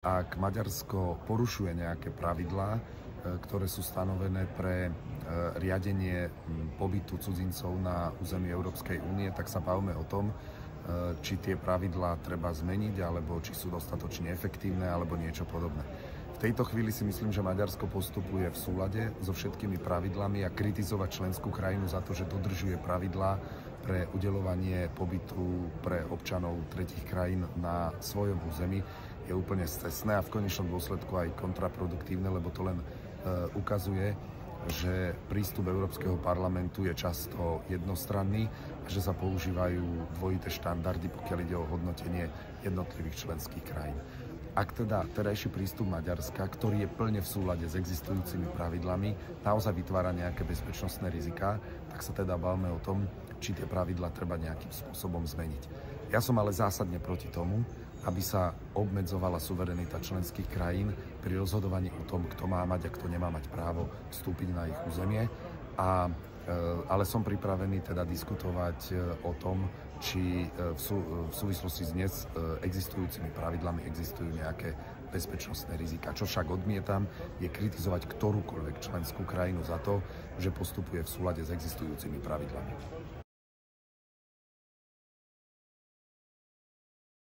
Ak Maďarsko porušuje nejaké pravidlá, ktoré sú stanovené pre riadenie pobytu cudzincov na území Európskej únie, tak sa bavme o tom, či tie pravidlá treba zmeniť, alebo či sú dostatočne efektívne, alebo niečo podobné. V tejto chvíli si myslím, že Maďarsko postupuje v súlade so všetkými pravidlami a kritizovať členskú krajinu za to, že dodržuje pravidlá pre udeľovanie pobytu pre občanov tretích krajín na svojom území je úplne scestné a v konečnom dôsledku aj kontraproduktívne, lebo to len ukazuje, že prístup Európskeho parlamentu je často jednostranný a že sa používajú dvojité štandardy, pokiaľ ide o hodnotenie jednotlivých členských krajín. Ak teda terajší prístup Maďarska, ktorý je plne v súlade s existujúcimi pravidlami, naozaj vytvára nejaké bezpečnostné riziká, tak sa teda bavme o tom, či tie pravidlá treba nejakým spôsobom zmeniť. Ja som ale zásadne proti tomu, aby sa obmedzovala suverenita členských krajín pri rozhodovaní o tom, kto má mať a kto nemá mať právo vstúpiť na ich územie. Ale som pripravený teda diskutovať o tom, či v súvislosti s dnes existujúcimi pravidlami existujú nejaké bezpečnostné rizika. Čo však odmietam, je kritizovať ktorúkoľvek členskú krajinu za to, že postupuje v súlade s existujúcimi pravidlami.